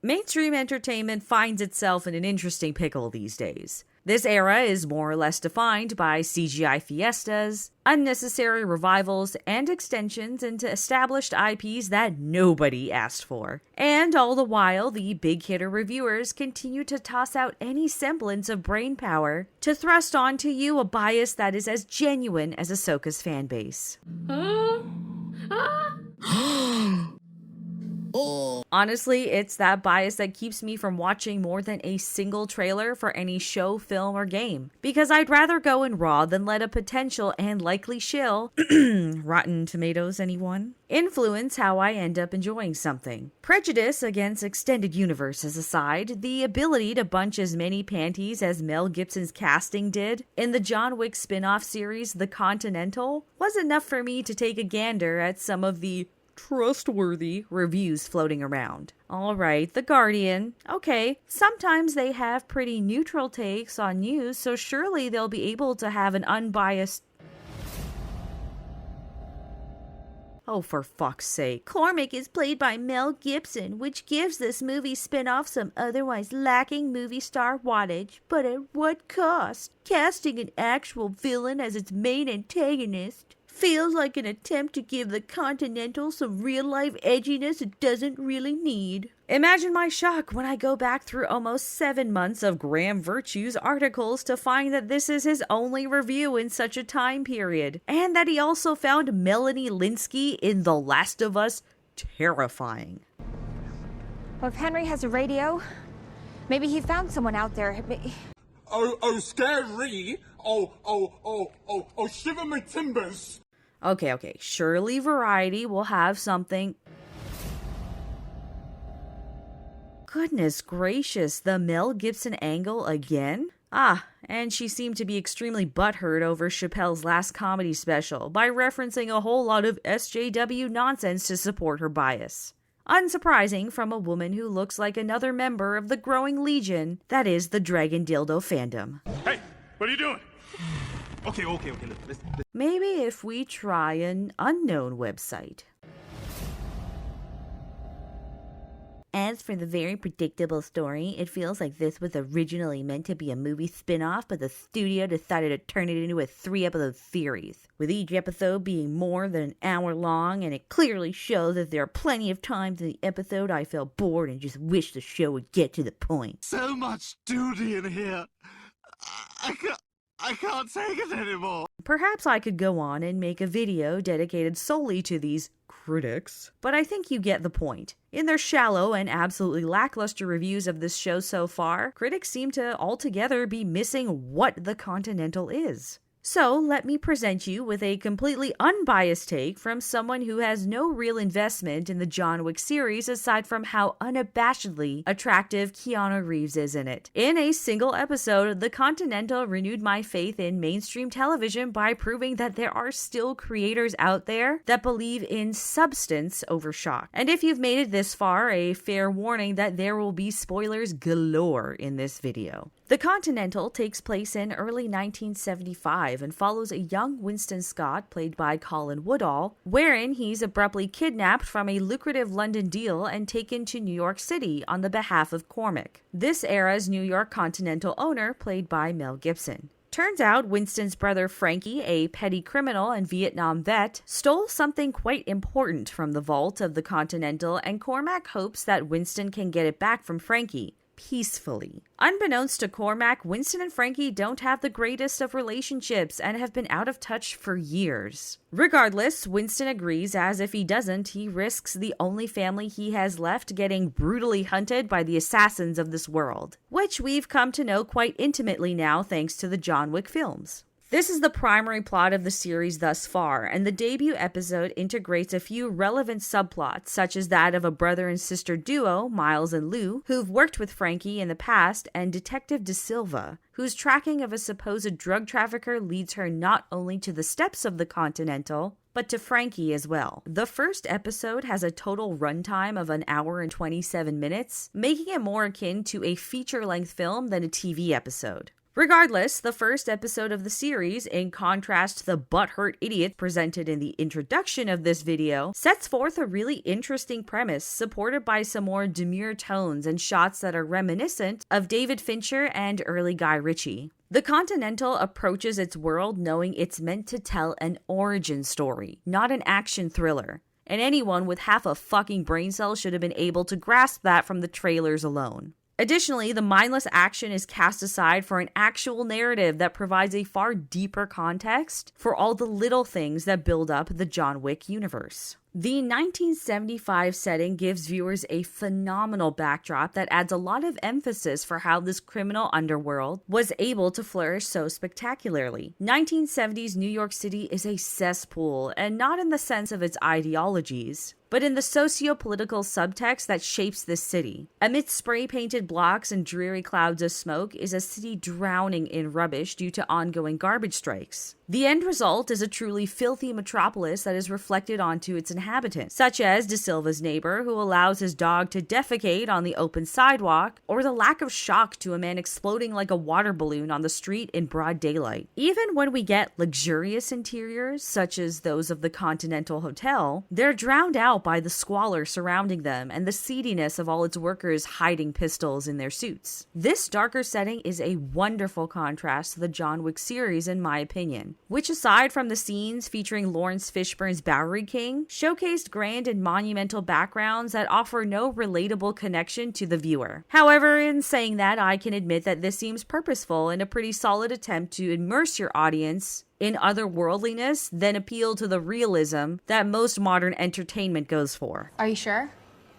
Mainstream entertainment finds itself in an interesting pickle these days. This era is more or less defined by CGI fiestas, unnecessary revivals, and extensions into established IPs that nobody asked for. And all the while, the big hitter reviewers continue to toss out any semblance of brainpower to thrust onto you a bias that is as genuine as Ahsoka's fanbase. Honestly, it's that bias that keeps me from watching more than a single trailer for any show, film, or game. Because I'd rather go in raw than let a potential and likely shill, Rotten Tomatoes anyone, influence how I end up enjoying something. Prejudice against extended universes aside, the ability to bunch as many panties as Mel Gibson's casting did in the John Wick spin-off series The Continental was enough for me to take a gander at some of the trustworthy reviews floating around. Alright, The Guardian. Okay, sometimes they have pretty neutral takes on news, so surely they'll be able to have an unbiased... Oh, for fuck's sake. Cormac is played by Mel Gibson, which gives this movie spin-off some otherwise lacking movie star wattage, but at what cost? Casting an actual villain as its main antagonist feels like an attempt to give The Continental some real-life edginess it doesn't really need. Imagine my shock when I go back through almost 7 months of Graham Virtue's articles to find that this is his only review in such a time period, and that he also found Melanie Linsky in The Last of Us terrifying. Well, if Henry has a radio, maybe he found someone out there. Oh, scary! Oh, shiver my timbers! Okay, surely Variety will have something. Goodness gracious, the Mel Gibson angle again? And she seemed to be extremely butthurt over Chappelle's last comedy special by referencing a whole lot of SJW nonsense to support her bias. Unsurprising from a woman who looks like another member of the growing legion that is the Dragon Dildo fandom. Hey, what are you doing? Okay, listen. Maybe if we try an unknown website. As for the very predictable story, it feels like this was originally meant to be a movie spin-off, but the studio decided to turn it into a 3-episode series, with each episode being more than an hour long, and it clearly shows that there are plenty of times in the episode I felt bored and just wished the show would get to the point. So much duty in here. I can't take it anymore. Perhaps I could go on and make a video dedicated solely to these critics, but I think you get the point. In their shallow and absolutely lackluster reviews of this show so far, critics seem to altogether be missing what The Continental is. So let me present you with a completely unbiased take from someone who has no real investment in the John Wick series aside from how unabashedly attractive Keanu Reeves is in it. In a single episode, The Continental renewed my faith in mainstream television by proving that there are still creators out there that believe in substance over shock. And if you've made it this far, a fair warning that there will be spoilers galore in this video. The Continental takes place in early 1975 and follows a young Winston Scott, played by Colin Woodall, wherein he's abruptly kidnapped from a lucrative London deal and taken to New York City on the behalf of Cormac, this era's New York Continental owner, played by Mel Gibson. Turns out Winston's brother Frankie, a petty criminal and Vietnam vet, stole something quite important from the vault of the Continental, and Cormac hopes that Winston can get it back from Frankie peacefully. Unbeknownst to Cormac, Winston and Frankie don't have the greatest of relationships and have been out of touch for years. Regardless, Winston agrees, as if he doesn't, he risks the only family he has left getting brutally hunted by the assassins of this world, which we've come to know quite intimately now thanks to the John Wick films. This is the primary plot of the series thus far, and the debut episode integrates a few relevant subplots, such as that of a brother and sister duo, Miles and Lou, who've worked with Frankie in the past, and Detective De Silva, whose tracking of a supposed drug trafficker leads her not only to the steps of the Continental, but to Frankie as well. The first episode has a total runtime of 1 hour and 27 minutes, making it more akin to a feature-length film than a TV episode. Regardless, the first episode of the series, in contrast to the butthurt idiot presented in the introduction of this video, sets forth a really interesting premise supported by some more demure tones and shots that are reminiscent of David Fincher and early Guy Ritchie. The Continental approaches its world knowing it's meant to tell an origin story, not an action thriller. And anyone with half a fucking brain cell should have been able to grasp that from the trailers alone. Additionally, the mindless action is cast aside for an actual narrative that provides a far deeper context for all the little things that build up the John Wick universe. The 1975 setting gives viewers a phenomenal backdrop that adds a lot of emphasis for how this criminal underworld was able to flourish so spectacularly. 1970s New York City is a cesspool, and not in the sense of its ideologies, but in the socio-political subtext that shapes this city. Amidst spray-painted blocks and dreary clouds of smoke is a city drowning in rubbish due to ongoing garbage strikes. The end result is a truly filthy metropolis that is reflected onto its inhabitants, such as De Silva's neighbor who allows his dog to defecate on the open sidewalk, or the lack of shock to a man exploding like a water balloon on the street in broad daylight. Even when we get luxurious interiors, such as those of the Continental Hotel, they're drowned out by the squalor surrounding them and the seediness of all its workers hiding pistols in their suits. This darker setting is a wonderful contrast to the John Wick series in my opinion, which aside from the scenes featuring Lawrence Fishburne's Bowery King, showcased grand and monumental backgrounds that offer no relatable connection to the viewer. However, in saying that, I can admit that this seems purposeful and a pretty solid attempt to immerse your audience in otherworldliness, then appeal to the realism that most modern entertainment goes for. Are you sure?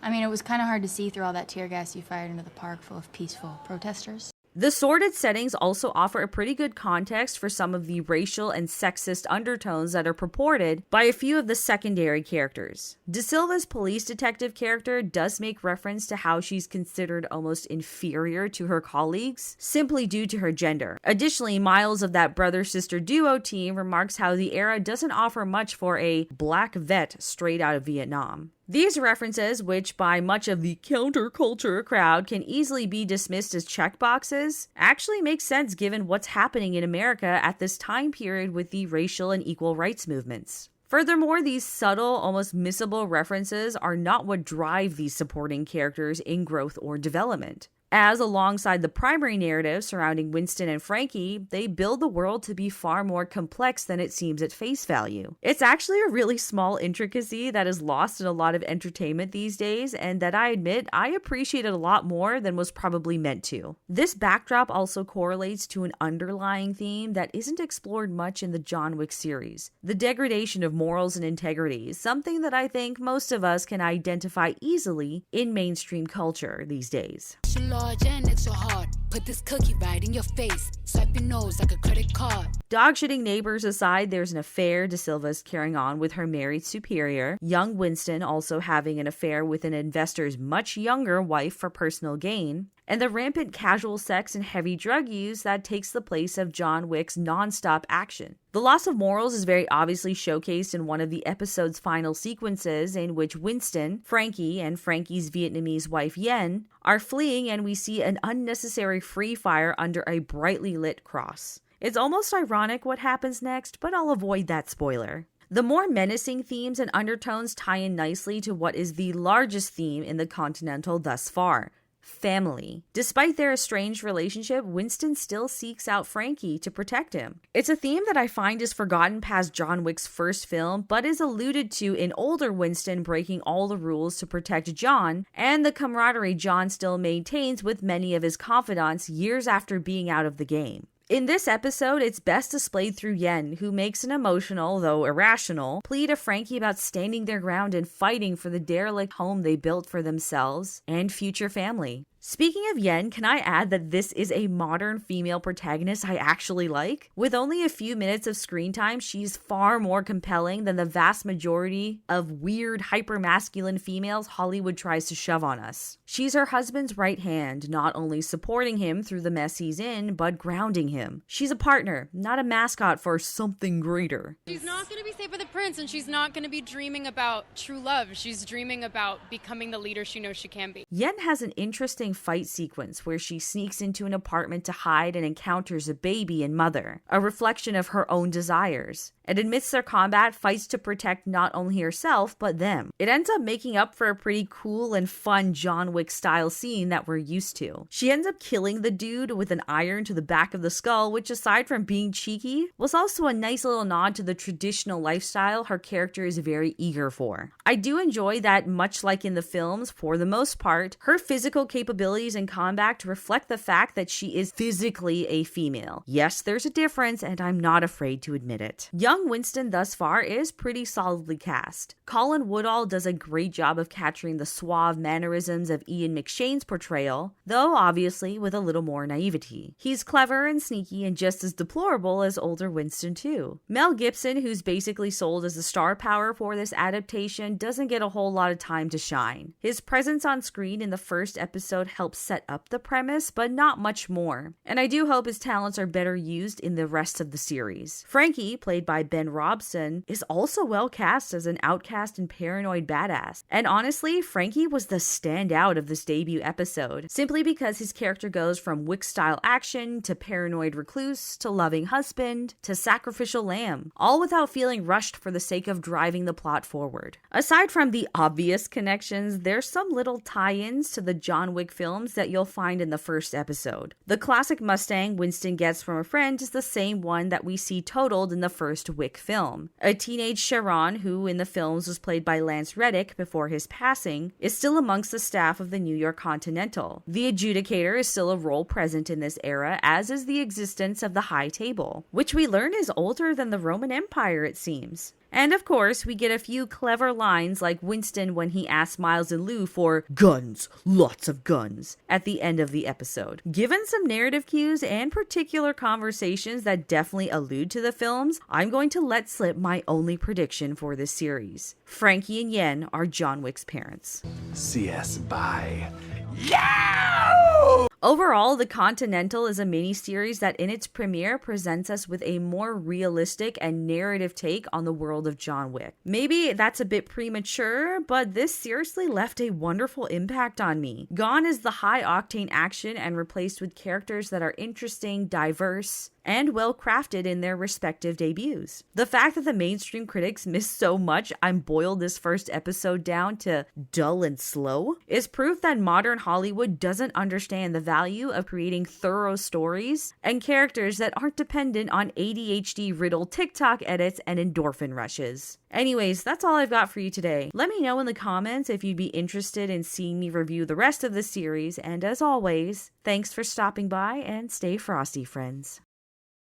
I mean, it was kind of hard to see through all that tear gas you fired into the park full of peaceful protesters. The sordid settings also offer a pretty good context for some of the racial and sexist undertones that are purported by a few of the secondary characters. De Silva's police detective character does make reference to how she's considered almost inferior to her colleagues, simply due to her gender. Additionally, Miles of that brother-sister duo team remarks how the era doesn't offer much for a black vet straight out of Vietnam. These references, which by much of the counterculture crowd can easily be dismissed as checkboxes, actually make sense given what's happening in America at this time period with the racial and equal rights movements. Furthermore, these subtle, almost missable references are not what drive these supporting characters in growth or development, as alongside the primary narrative surrounding Winston and Frankie, they build the world to be far more complex than it seems at face value. It's actually a really small intricacy that is lost in a lot of entertainment these days, and that I admit I appreciated a lot more than was probably meant to. This backdrop also correlates to an underlying theme that isn't explored much in the John Wick series: the degradation of morals and integrity, something that I think most of us can identify easily in mainstream culture these days. Large and extra hard. Put this cookie right in your face. Swipe your nose like a credit card. Dog-shitting neighbors aside, there's an affair De Silva's carrying on with her married superior, young Winston also having an affair with an investor's much younger wife for personal gain, and the rampant casual sex and heavy drug use that takes the place of John Wick's non-stop action. The loss of morals is very obviously showcased in one of the episode's final sequences, in which Winston, Frankie, and Frankie's Vietnamese wife Yen are fleeing, and we see an unnecessary free fire under a brightly lit cross. It's almost ironic what happens next, but I'll avoid that spoiler. The more menacing themes and undertones tie in nicely to what is the largest theme in the Continental thus far: family. Despite their estranged relationship, Winston still seeks out Frankie to protect him. It's a theme that I find is forgotten past John Wick's first film, but is alluded to in older Winston breaking all the rules to protect John, and the camaraderie John still maintains with many of his confidants years after being out of the game. In this episode, it's best displayed through Yen, who makes an emotional, though irrational, plea to Frankie about standing their ground and fighting for the derelict home they built for themselves and future family. Speaking of Yen, can I add that this is a modern female protagonist I actually like? With only a few minutes of screen time, she's far more compelling than the vast majority of weird, hyper-masculine females Hollywood tries to shove on us. She's her husband's right hand, not only supporting him through the mess he's in, but grounding him. She's a partner, not a mascot for something greater. She's not going to be safe with the prince, and she's not going to be dreaming about true love. She's dreaming about becoming the leader she knows she can be. Yen has an interesting fight sequence where she sneaks into an apartment to hide and encounters a baby and mother, a reflection of her own desires, and amidst their combat fights to protect not only herself but them. It ends up making up for a pretty cool and fun John Wick style scene that we're used to. She ends up killing the dude with an iron to the back of the skull, which aside from being cheeky, was also a nice little nod to the traditional lifestyle her character is very eager for. I do enjoy that, much like in the films, for the most part, her physical capabilities in combat reflect the fact that she is physically a female. Yes, there's a difference, and I'm not afraid to admit it. Young Winston thus far is pretty solidly cast. Colin Woodall does a great job of capturing the suave mannerisms of Ian McShane's portrayal, though obviously with a little more naivety. He's clever and sneaky and just as deplorable as older Winston too. Mel Gibson, who's basically sold as the star power for this adaptation, doesn't get a whole lot of time to shine. His presence on screen in the first episode helps set up the premise, but not much more. And I do hope his talents are better used in the rest of the series. Frankie, played by Ben Robson, is also well cast as an outcast and paranoid badass. And honestly, Frankie was the standout of this debut episode, simply because his character goes from Wick-style action to paranoid recluse to loving husband to sacrificial lamb, all without feeling rushed for the sake of driving the plot forward. Aside from the obvious connections, there's some little tie-ins to the John Wick films that you'll find in the first episode. The classic Mustang Winston gets from a friend is the same one that we see totaled in the first Wick film. A teenage Sharon, who in the films was played by Lance Reddick before his passing, is still amongst the staff of the New York Continental. The Adjudicator is still a role present in this era, as is the existence of the High Table, which we learn is older than the Roman Empire, it seems. And of course, we get a few clever lines like Winston when he asks Miles and Lou for guns, lots of guns, at the end of the episode. Given some narrative cues and particular conversations that definitely allude to the films, I'm going to let slip my only prediction for this series. Frankie and Yen are John Wick's parents. See us, bye. Overall, The Continental is a miniseries that in its premiere presents us with a more realistic and narrative take on the world of John Wick. Maybe that's a bit premature, but this seriously left a wonderful impact on me. Gone is the high-octane action and replaced with characters that are interesting, diverse, and well crafted in their respective debuts. The fact that the mainstream critics missed so much I'm boiled this first episode down to dull and slow is proof that modern Hollywood doesn't understand the value of creating thorough stories and characters that aren't dependent on ADHD riddled TikTok edits and endorphin rushes. Anyways, that's all I've got for you today. Let me know in the comments if you'd be interested in seeing me review the rest of the series, and as always, thanks for stopping by and stay frosty, friends.